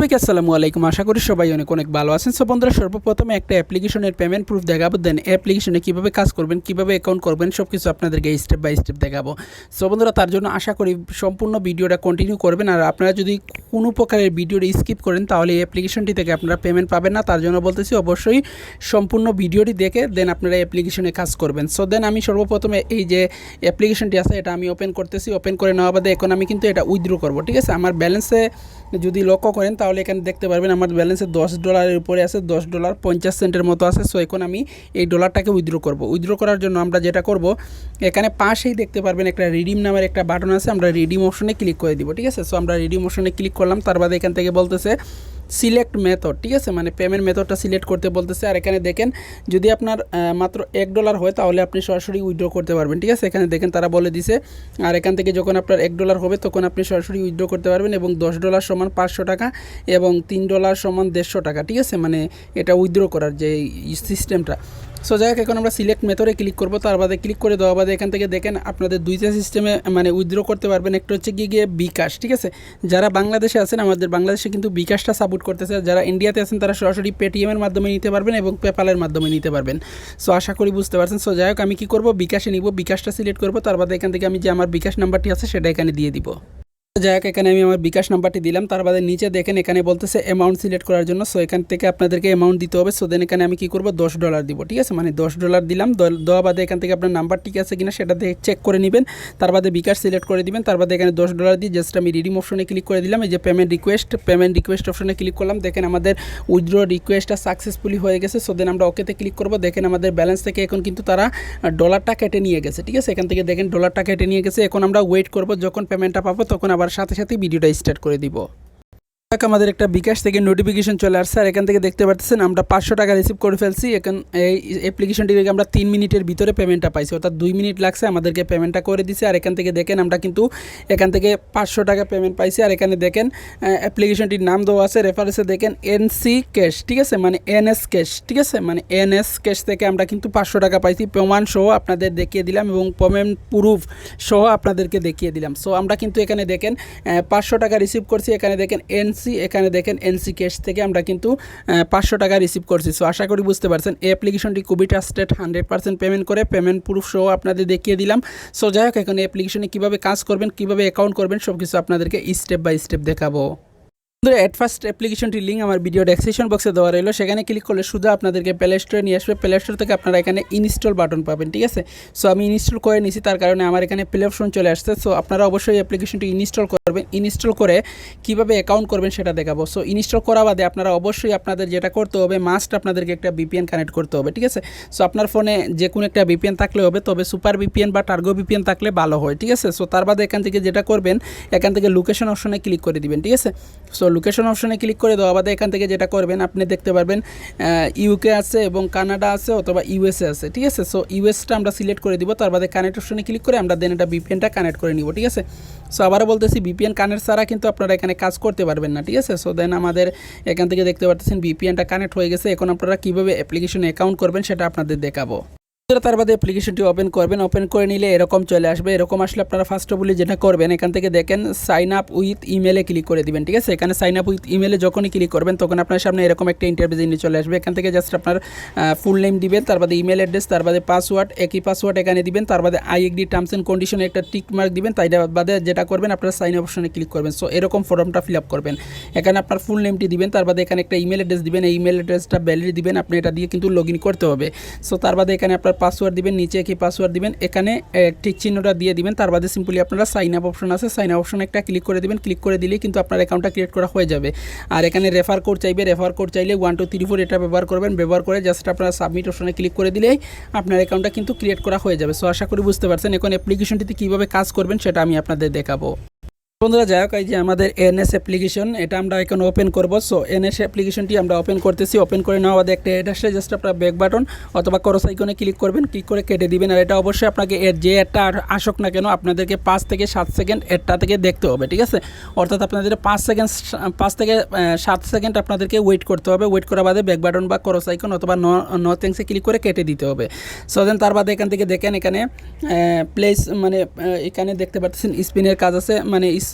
সবাইকে আসসালামু আলাইকুম। আশা করি সবাই অনেক অনেক ভালো আছেন। সো বন্ধুরা, সর্বপ্রথমে একটা অ্যাপ্লিকেশনের পেমেন্ট প্রুফ দেখাবো, দেন অ্যাপ্লিকেশনে কীভাবে কাজ করবেন, কীভাবে অ্যাকাউন্ট করবেন, সব কিছু আপনাদেরকে স্টেপ বাই স্টেপ দেখাবো। সো বন্ধুরা, তার জন্য আশা করি সম্পূর্ণ ভিডিওটা কন্টিনিউ করবেন। আর আপনারা যদি কোনো প্রকারের ভিডিওটি স্কিপ করেন তাহলে এই অ্যাপ্লিকেশনটি থেকে আপনারা পেমেন্ট পাবেন না। তার জন্য বলতেছি অবশ্যই সম্পূর্ণ ভিডিওটি দেখে দেন আপনারা অ্যাপ্লিকেশনে কাজ করবেন। সো দেন আমি সর্বপ্রথমে এই যে অ্যাপ্লিকেশনটি আছে এটা আমি ওপেন করতেছি। ওপেন করে নেওয়া বাদে এখন আমি কিন্তু এটা উইথড্র করবো। ঠিক আছে, আমার ব্যালেন্সে যদি লক্ষ্য করেন তাহলে এখানে দেখতে পারবেন আমার ব্যালেন্সে $10 উপরে আছে, $10.50 মতো আছে। সো এখন আমি এই ডলারটাকে উইথড্র করব। উইথড্র করার জন্য আমরা যেটা করব, এখানে পাশেই দেখতে পারবেন একটা রিডিম নামের একটা বাটন আছে, আমরা রিডিম অপশনে ক্লিক করে দিব। ঠিক আছে, সো আমরা রিডিম অপশনে ক্লিক করলাম। তার বাদে এখান থেকে বলতেছে সিলেক্ট মেথড। ঠিক আছে, মানে পেমেন্ট মেথডটা সিলেক্ট করতে বলতেছে। আর এখানে দেখেন যদি আপনার মাত্র $1 হয় তাহলে আপনি সরাসরি উইথড্র করতে পারবেন। ঠিক আছে, এখানে দেখেন তারা বলে দিছে। আর এখান থেকে যখন আপনার $1 হবে তখন আপনি সরাসরি উইথড্র করতে পারবেন। এবং $10 সমান 500 টাকা এবং $3 সমান 150 টাকা। ঠিক আছে, মানে এটা উইথড্র করার যে সিস্টেমটা। সো যাই হোক, এখন আমরা সিলেক্ট মেথডে ক্লিক করবো। তার বাদে ক্লিক করে দেওয়া বাদে এখান থেকে দেখেন আপনাদের দুইটা সিস্টেমে মানে উইথড্র করতে পারবেন। একটা হচ্ছে গিয়ে bKash। ঠিক আছে, যারা বাংলাদেশে আছেন, আমাদের বাংলাদেশে কিন্তু bKashটা সাপোর্ট করতেছে। যারা ইন্ডিয়াতে আছেন তারা সরাসরি পেটিএমের মাধ্যমে নিতে পারবেন এবং পেপালের মাধ্যমে নিতে পারবেন। সো আশা করি বুঝতে পারছেন। সো যাই হোক, আমি কী করবো, bKashে নিব, bKashটা সিলেক্ট করবো। তার বাদে এখান থেকে আমি যে আমার bKash নাম্বারটি আছে সেটা এখানে দিয়ে দিব। যাই হোক, এখানে আমি আমার bKash নাম্বারটি দিলাম। তার বাদে নিচে দেখেন এখানে বলতেছে অ্যামাউন্ট সিলেক্ট করার জন্য। সো এখান থেকে আপনাদেরকে অ্যামাউন্ট দিতে হবে। সো দেন এখানে আমি কী করবো, $10 দিব। ঠিক আছে, মানে $10 দিলাম। দেওয়া বাদে এখান থেকে আপনার নাম্বার ঠিক আছে কিনা সেটা চেক করে নেবেন। তার বাদে bKash সিলেক্ট করে দিবেন। তার বাদে এখানে $10 দিয়ে জাস্ট আমি রিডিম অপশনে ক্লিক করে দিলাম। এই যে পেমেন্ট রিকোয়েস্ট অপশনে ক্লিক করলাম। দেখেন আমাদের উইথড্র রিকোয়েস্টটা সাকসেসফুলি হয়ে গেছে। সো দেন আমরা ওকেতে ক্লিক করবো। দেখেন আমাদের ব্যালেন্স থেকে এখন কিন্তু তারা ডলারটা কেটে নিয়ে গেছে। ঠিক আছে, এখান থেকে দেখেন ডলারটা কেটে নিয়ে গেছে। এখন আমরা ওয়েট করবো, যখন পেমেন্টটা পাবো তখন আবার সাথে সাথে ভিডিওটা স্টার্ট করে দিব। আমাদের একটা bKash থেকে নোটিফিকেশন চলে আসছে। আর এখান থেকে দেখতে পাচ্ছেন আমরা 500 টাকা রিসিভ করে ফেলছি। এখন এই অ্যাপ্লিকেশনটি থেকে আমরা 3 মিনিটের ভিতরে পেমেন্টটা পাইছি, অর্থাৎ 2 মিনিট লাগছে আমাদেরকে পেমেন্টটা করে দিছে। আর এখান থেকে দেখেন আমরা কিন্তু এখান থেকে 500 টাকা পেমেন্ট পাইছি। আর এখানে দেখেন অ্যাপ্লিকেশনটির নাম দেওয়া আছে, রেফারেন্সে দেখেন NC ক্যাশ। ঠিক আছে, মানে NS ক্যাশ। ঠিক আছে, মানে NS ক্যাশ থেকে আমরা কিন্তু 500 টাকা পাইছি। প্রমাণ সহ আপনাদের দেখিয়ে দিলাম এবং পেমেন্ট প্রুফ সহ আপনাদেরকে দেখিয়ে দিলাম। সো আমরা কিন্তু এখানে দেখেন 500 টাকা রিসিভ করছি। এখানে দেখেন এখানে দেখেন NC ক্যাশ থেকে আমরা কিন্তু 500 টাকা রিসিভ করছি। সো আশা করি বুঝতে পারছেন এই অ্যাপ্লিকেশনটি খুবই ট্রাস্টেড, 100% পেমেন্ট করে পেমেন্ট প্রুফ সহ আপনাদের দেখিয়ে দিলাম। সো যাই হোক, এখন এই অ্যাপ্লিকেশনে কীভাবে কাজ করবেন, কীভাবে অ্যাকাউন্ট করবেন সব কিছু আপনাদেরকে স্টেপ বাই স্টেপ দেখাবো। অ্যাট ফার্স্ট অ্যাপ্লিকেশনটির লিঙ্ক আমার ভিডিও ডেসক্রিপশন বক্সে দেওয়া রইলো, সেখানে ক্লিক করলে শুধু আপনাদেরকে প্লে স্টোরে নিয়ে আসবে। প্লে স্টোর থেকে আপনারা এখানে ইনস্টল বাটন পাবেন। ঠিক আছে, সো আমি ইনস্টল করে নিয়েছি, তার কারণে আমার এখানে প্লে অপশন চলে আসছে। সো আপনারা অবশ্যই অ্যাপ্লিকেশনটি ইনস্টল করবেন। ইনস্টল করে কীভাবে অ্যাকাউন্ট করবেন সেটা দেখাবো। সো ইনস্টল করা বাদে আপনারা অবশ্যই আপনাদের যেটা করতে হবে, মাস্ট আপনাদেরকে একটা VPN কানেক্ট করতে হবে। ঠিক আছে, সো আপনার ফোনে যে কোনো একটা VPN থাকলে হবে, তবে সুপার VPN বা টার্গো VPN থাকলে ভালো হয়। ঠিক আছে, সো তার বাদে এখান থেকে যেটা করবেন, এখান থেকে লোকেশন অপশনে ক্লিক করে দিবেন। ঠিক আছে, সো লোকেশন অপশনে ক্লিক করে দেওয়া বাদে এখান থেকে যেটা করবেন, আপনি দেখতে পারবেন UK আছে এবং কানাডা আছে অথবা USA আছে। ঠিক আছে, সো USটা আমরা সিলেক্ট করে দিব। তার বাদে কানেক্ট অপশনে ক্লিক করে আমরা দেন এটা VPNটা কানেক্ট করে নিব। ঠিক আছে, সো আবারও বলতেছি VPN কানেক্ট ছাড়া কিন্তু আপনারা এখানে কাজ করতে পারবেন না। ঠিক আছে, সো দেন আমাদের এখান থেকে দেখতে পাচ্ছেন VPNটা কানেক্ট হয়ে গেছে। এখন আপনারা কীভাবে অ্যাপ্লিকেশনে অ্যাকাউন্ট করবেন সেটা আপনাদের দেখাবো। তার বাদে অ্যাপ্লিকেশনটি ওপেন করবেন। ওপেন করে নিলে এরকম চলে আসবে। এরকম আসলে আপনারা ফার্স্ট অফ অল যেটা করবেন, এখান থেকে দেখেন সাইন আপ উইথ ইমেলে ক্লিক করে দিবেন। ঠিক আছে, এখানে সাইন আপ উইথ ইমেলে যখনই ক্লিক করবেন তখন আপনার সামনে এরকম একটা ইন্টারভিউ নিয়ে চলে আসবে। এখান থেকে জাস্ট আপনার ফুল নেম দিবেন, তার বাদে ইমেল অ্যাড্রেস, তার বাদে পাসওয়ার্ড, একই পাসওয়ার্ড এখানে দিবেন। তার বাদে IAGD টার্মস অ্যান্ড কন্ডিশনে একটা টিক মার্ক দিবেন। তাই বাদে যেটা করবেন আপনারা সাইন অপশনে ক্লিক করবেন। সো এরকম ফর্মটা ফিল আপ করবেন। এখানে আপনার ফুল নেমটি দিবেন, তার বাদে এখানে একটা ইমেল অ্যাড্রেস দিবেন। এই ইমেল অ্যাড্রেসটা ভ্যালিড দিবেন, আপনি এটা দিয়ে কিন্তু লগ ইন করতে হবে। সো তার বাদে এখানে আপনার পাসওয়ার্ড দিবেন, নিচে কি পাসওয়ার্ড দিবেন, এখানে টিক চিহ্নটা দিয়ে দিবেন। তার বাদে সিম্পলি আপনারা সাইন আপ অপশন আছে, সাইন আপ অপশনে একটা ক্লিক করে দিবেন। ক্লিক করে দিলেই কিন্তু আপনার অ্যাকাউন্টটা ক্রিয়েট করা হয়ে যাবে। আর এখানে রেফার কোড চাইবে, রেফার কোড চাইলে 1 2 3 4 এটা ব্যবহার করবেন। ব্যবহার করে জাস্ট আপনারা সাবমিট অপশনে ক্লিক করে দিলেই আপনার অ্যাকাউন্টটা কিন্তু ক্রিয়েট করা হয়ে যাবে। সো আশা করি বুঝতে পারছেন। এখন অ্যাপ্লিকেশনটিতে কীভাবে কাজ করবেন সেটা আমি আপনাদের দেখাবো। বন্ধুরা, যাই হোক, এই যে আমাদের NS অ্যাপ্লিকেশন, এটা আমরা এখন ওপেন করব। সো NS অ্যাপ্লিকেশনটি আমরা ওপেন করতেছি। ওপেন করে নেওয়া বাদে একটা অ্যাড আসলে জাস্ট আপনার ব্যাক বাটন অথবা ক্রস আইকনে ক্লিক করবেন, ক্লিক করে কেটে দিবেন। আর এটা অবশ্যই আপনাকে যে অ্যাডটা আসুক না কেন আপনাদেরকে 5 থেকে 7 সেকেন্ড অ্যাডটা থেকে দেখতে হবে। ঠিক আছে, অর্থাৎ আপনাদের 5 থেকে 7 সেকেন্ড আপনাদেরকে ওয়েট করতে হবে। ওয়েট করার বাদে ব্যাক বাটন বা ক্রস আইকন অথবা নো থ্যাঙ্কসে ক্লিক করে কেটে দিতে হবে। সো দেন তার বাদে এখান থেকে দেখেন এখানে প্লেস মানে এখানে দেখতে পাচ্ছেন স্পিনের কাজ আছে, মানে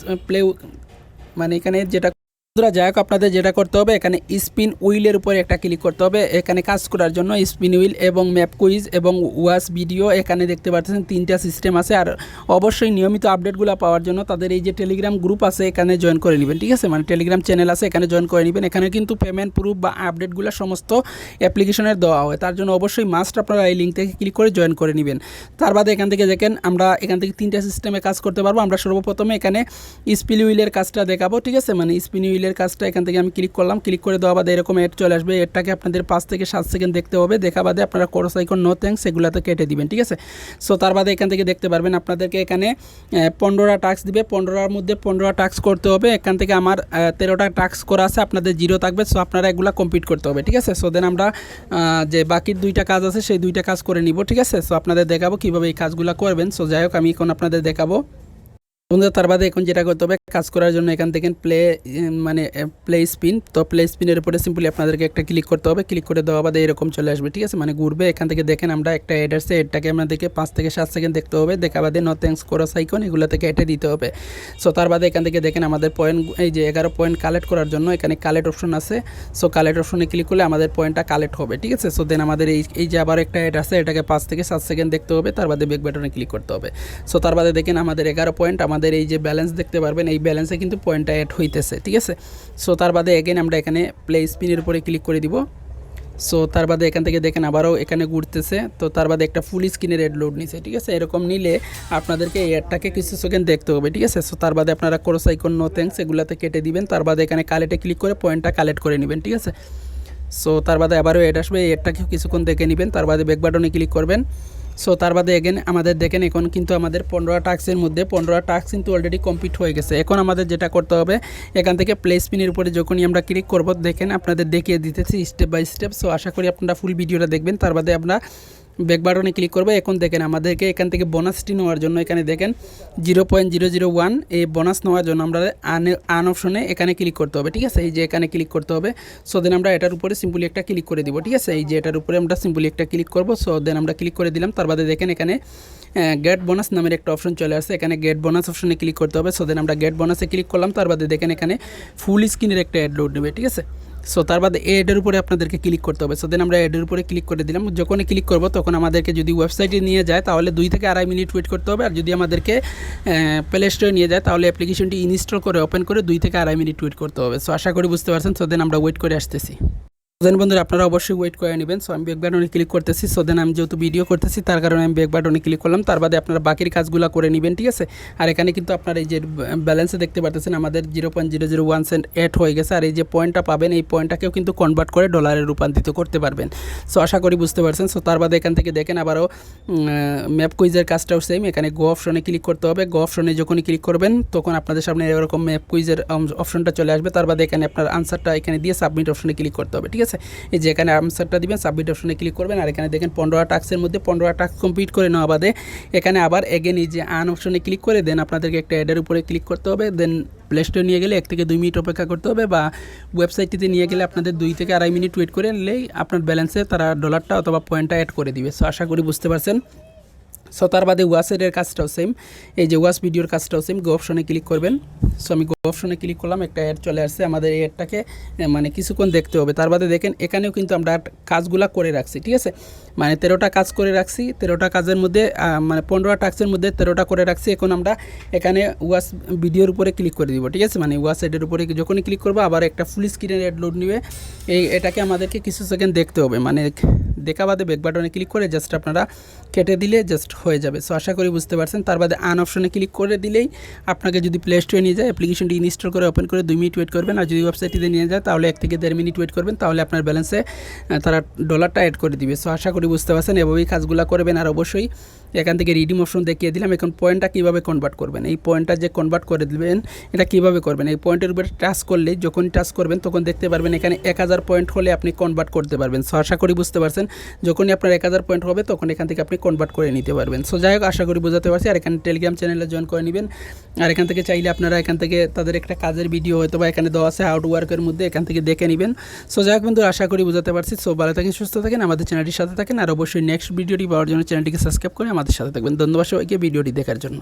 প্লে মানে এখানে যেটা বন্ধুরা যাই হোক, আপনাদের যেটা করতে হবে এখানে স্পিন উইলের উপরে একটা ক্লিক করতে হবে। এখানে কাজ করার জন্য স্পিন উইল এবং ম্যাপ কুইজ এবং ওয়াচ ভিডিও এখানে দেখতে পাচ্ছেন 3টা সিস্টেম আছে। আর অবশ্যই নিয়মিত আপডেটগুলো পাওয়ার জন্য তাদের এই যে টেলিগ্রাম গ্রুপ আছে এখানে জয়েন করে নেবেন, ঠিক আছে, মানে টেলিগ্রাম চ্যানেল আছে এখানে জয়েন করে নেবেন। এখানে কিন্তু পেমেন্ট প্রুফ বা আপডেটগুলো সমস্ত অ্যাপ্লিকেশনের দেওয়া হয়, তার জন্য অবশ্যই মাস্ট আপনারা এই লিঙ্ক থেকে ক্লিক করে জয়েন করে নেবেন। তার বাদে এখান থেকে দেখেন আমরা এখান থেকে 3টা সিস্টেমে কাজ করতে পারবো। আমরা সর্বপ্রথমে এখানে স্পিন উইলের কাজটা দেখাবো, ঠিক আছে, মানে স্পিন উইলের কাজটা এখান থেকে আমি ক্লিক করলাম। ক্লিক করে দেওয়া বাদে এরকম এড চলে আসবে। এডটাকে আপনাদের 5 থেকে 7 সেকেন্ড দেখতে হবে। দেখা বাদে আপনারা ক্রস আইকন নো থ্যাঙ্কস এগুলাতে কেটে দিবেন, ঠিক আছে। সো তার বাদে এখান থেকে দেখতে পারবেন আপনাদেরকে এখানে 15টা টাস্ক দিবে। 15টার মধ্যে 15টা টাস্ক করতে হবে। এখান থেকে আমার 13টা টাস্ক করা আছে, আপনাদের 0 থাকবে। সো আপনারা এগুলা কমপ্লিট করতে হবে, ঠিক আছে। সো দেন আমরা যে বাকি 2টা কাজ আছে সেই 2টা কাজ করে নিব, ঠিক আছে। সো আপনাদের দেখাবো কীভাবে এই কাজগুলো করবেন। সো যাই হোক, আমি এখন আপনাদের দেখাবো। বন্ধুরা তার বাদে এখন যেটা করতে হবে কাজ করার জন্য এখান থেকে প্লে স্পিন, তো প্লে স্পিনের উপরে সিম্পলি আপনাদেরকে একটা ক্লিক করতে হবে। ক্লিক করে দেওয়া বাদে এরকম চলে আসবে, ঠিক আছে, মানে ঘুরবে। এখান থেকে দেখেন আমরা একটা এড আসছে, এডটাকে আপনাদেরকে 5 থেকে 7 সেকেন্ড দেখতে হবে। দেখা বাদে নো থ্যাঙ্কস ক্রস আইকন এগুলো থেকে এটে দিতে হবে। সো তার বাদে এখান থেকে দেখেন আমাদের পয়েন্ট এই যে 11 পয়েন্ট কালেক্ট করার জন্য এখানে কালেক্ট অপশন আছে। সো কালেক্ট অপশনে ক্লিক করলে আমাদের পয়েন্টটা কালেক্ট হবে, ঠিক আছে। সো দেন আমাদের এই যে আবার একটা এড আছে, এটাকে 5 থেকে 7 সেকেন্ড দেখতে হবে। তার বাদে ব্যাক বাটনে ক্লিক করতে হবে। সো তার বাদে দেখেন আমাদের 11 পয়েন্ট, আমাদের এই যে ব্যালেন্স দেখতে পারবেন এই ব্যালেন্সে কিন্তু পয়েন্টটা অ্যাড হইতেছে, ঠিক আছে। সো তার বাদে এগেন আমরা এখানে প্লে স্পিনের উপরে ক্লিক করে দিব। সো তার বাদে এখান থেকে দেখেন আবারও এখানে ঘুরতেছে। তো তার বাদে একটা ফুল স্ক্রিনের অ্যাড লোড নিছে, ঠিক আছে। এরকম নিলে আপনাদেরকে এই অ্যাডটাকে কিছু সেকেন্ড দেখতে হবে, ঠিক আছে। সো তার বাদে আপনারা ক্রস আইকন নো থ্যাঙ্কস এগুলাতে কেটে দিবেন। তার বাদে এখানে কালেক্টে ক্লিক করে পয়েন্টটা কালেক্ট করে নেবেন, ঠিক আছে। সো তার বাদে আবারও অ্যাড আসবে, এই অ্যাডটাকেও কিছুক্ষণ দেখে নেবেন। তার বাদে ব্যাক বাটনে ক্লিক করবেন। সো তার বাদে এগেন আমাদের দেখেন এখন কিন্তু আমাদের 15টা টাস্কের মধ্যে 15টা টাস্ক কিন্তু অলরেডি কমপ্লিট হয়ে গেছে। এখন আমাদের যেটা করতে হবে এখান থেকে প্লে স্পিনের উপরে যখনই আমরা ক্লিক করব দেখেন আপনাদের দেখিয়ে দিতেছি স্টেপ বাই স্টেপ। সো আশা করি আপনারা ফুল ভিডিওটা দেখবেন। তার বাদে আমরা ব্যাক বাটনে ক্লিক করবে। এখন দেখেন আমাদেরকে এখান থেকে বোনাসটি নেওয়ার জন্য এখানে দেখেন 0.001 এই বোনাস নেওয়ার জন্য আমরা আন অপশনে এখানে ক্লিক করতে হবে, ঠিক আছে। এই যে এখানে ক্লিক করতে হবে। সো দেন আমরা এটার উপরে সিম্পলি একটা ক্লিক করে দিব, ঠিক আছে। এই যে এটার উপরে আমরা সিম্পলি একটা ক্লিক করব। সো দেন আমরা ক্লিক করে দিলাম। তার বাদে দেখেন এখানে গেট বোনাস নামের একটা অপশন চলে আসছে, এখানে গেট বোনাস অপশনে ক্লিক করতে হবে। সো দেন আমরা গেট বোনাসে ক্লিক করলাম। তার বাদে দেখেন এখানে ফুল স্ক্রিনের একটা অ্যাড লোড নেবে, ঠিক আছে। সো তার বাদে এডের উপরে আপনাদেরকে ক্লিক করতে হবে। সো দেন আমরা এডের উপরে ক্লিক করে দিলাম। যখনই ক্লিক করব তখন আমাদেরকে যদি ওয়েবসাইটে নিয়ে যায় তাহলে 2 থেকে 2.5 মিনিট ওয়েট করতে হবে। আর যদি আমাদেরকে প্লে স্টোরে নিয়ে যায় তাহলে অ্যাপ্লিকেশনটি ইনস্টল করে ওপেন করে 2 থেকে 2.5 মিনিট ওয়েট করতে হবে। সো আশা করি বুঝতে পারছেন। সো দেন আমরা ওয়েট করে আসতেছি। দেন বন্ধুরা আপনারা অবশ্যই ওয়েট করে নেবেন। সো আমি ব্যাক বাটনে ক্লিক করতেছি। সো দেন আমি যেহেতু ভিডিও করতেছি তার কারণে আমি ব্যাক বাটনে ক্লিক করলাম। তার বাদে আপনারা বাকির কাজগুলো করে নেবেন, ঠিক আছে। আর এখানে কিন্তু আপনারা এই যে ব্যালেন্সে দেখতে পাচ্ছেন আমাদের 0.001 সেন্ট অ্যাড হয়ে গেছে। আর এই যে পয়েন্টটা পাবেন এই পয়েন্টটাকেও কিন্তু কনভার্ট করে ডলারে রূপান্তরিত করতে পারবেন। সো আশা করি বুঝতে পারছেন। সো তার বাদে এখান থেকে দেখেন আবারও ম্যাপ কুইজের কাজটাও সেম, এখানে গো অপশনে ক্লিক করতে হবে। গো অপশনে যখনই ক্লিক করবেন তখন আপনাদের সামনে এরকম ম্যাপ কুইজের অপশনটা চলে আসবে। তার বাদে এখানে আপনার আনসারটা এখানে দিয়ে সাবমিট অপশনে ক্লিক করতে হবে, ঠিক আছে। এই যে এখানে আনসারটা দিবেন, সাবমিট অপশনে ক্লিক করবেন। আর এখানে দেখেন 15টা টাস্কের মধ্যে 15টা টাস্ক কমপ্লিট করে নেওয়া বাদে এখানে আবার এগেন এই যে আন অপশনে ক্লিক করে দেন আপনাদেরকে একটা অ্যাডের উপরে ক্লিক করতে হবে। দেন প্লে স্টোরে নিয়ে গেলে 1 থেকে 2 মিনিট অপেক্ষা করতে হবে, বা ওয়েবসাইটটিতে নিয়ে গেলে আপনাদের 2 থেকে 2.5 মিনিট ওয়েট করে নিলেই আপনার ব্যালেন্সে তারা ডলারটা অথবা পয়েন্টটা অ্যাড করে দিবে। সো আশা করি বুঝতে পারছেন। সো তার বাদে ওয়াচের কাজটাও সেম, এই যে ওয়াচ ভিডিওর কাজটাও সেম। গো অপশনে ক্লিক করবেন। সো আমি গো অপশনে ক্লিক করলাম, একটা অ্যাড চলে আসছে। আমাদের এই অ্যাডটাকে মানে কিছুক্ষণ দেখতে হবে। তার বাদে দেখেন এখানেও কিন্তু আমরা কাজগুলো করে রাখছি, ঠিক আছে। মানে 13টা কাজ করে রাখছি। 13টা কাজের মধ্যে মানে 15টা টাস্কের মধ্যে 13টা করে রাখছি। এখন আমরা এখানে ওয়াচ ভিডিওর উপরে ক্লিক করে দিব, ঠিক আছে। মানে ওয়াচ অ্যাডের উপরে যখনই ক্লিক করবো আবার একটা ফুল স্ক্রিনের অ্যাড লোড নেবে। এটাকে আমাদেরকে কিছু সেকেন্ড দেখতে হবে, মানে দেখা বাদে ব্যাক বাটনে ক্লিক করে জাস্ট আপনারা কেটে দিলে জাস্ট হয়ে যাবে। সো আশা করি বুঝতে পারছেন। তার বাদে আন অপশনে ক্লিক করে দিলেই আপনাকে যদি প্লে স্টোরে নিয়ে যায় অ্যাপ্লিকেশনটি ইনস্টল করে ওপেন করে 2 মিনিট ওয়েট করবেন। আর যদি ওয়েবসাইটটিতে নিয়ে যায় তাহলে 1 থেকে 1.5 মিনিট ওয়েট করবেন, তাহলে আপনার ব্যালেন্সে তারা ডলারটা অ্যাড করে দিবে। সো আশা করি বুঝতে পারছেন। এভাবেই কাজগুলো করবেন। আর অবশ্যই এখান থেকে রিডিম অপশন দেখিয়ে দিলাম। এখন পয়েন্টটা কীভাবে কনভার্ট করবেন, এই পয়েন্টটা যে কনভার্ট করে দেবেন এটা কীভাবে করবেন, এই পয়েন্টের উপরে টাচ করলেই যখনই টাচ করবেন তখন দেখতে পারবেন এখানে 1000 পয়েন্ট হলে আপনি কনভার্ট করতে পারবেন। সো আশা করি বুঝতে পারছেন। যখনই আপনার 1000 পয়েন্ট হবে তখন এখান থেকে আপনি কনভার্ট করে নিতে পারবেন। সো যাই হোক, আশা করি বোঝাতে পারছি। আর এখানে টেলিগ্রাম চ্যানেলে জয়েন করে নেবেন। আর এখান থেকে চাইলে আপনারা এখান থেকে তাদের একটা কাজের ভিডিও হয়তো বা এখানে দেওয়া আছে হাউ টু ওয়ার্কের মধ্যে, এখান থেকে দেখে নেবেন। সো যাই হোক বন্ধু, আশা করি বোঝাতে পারছি। সো ভালো থাকেন, সুস্থ থাকেন, আমাদের চ্যানেলটির সাথে থাকেন। আর অবশ্যই নেক্সট ভিডিওটি পাওয়ার জন্য চ্যানেলটিকে সাবস্ক্রাইব করে আমাদের সাথে থাকবেন। ধন্যবাদ সবাইকে ভিডিওটি দেখার জন্য।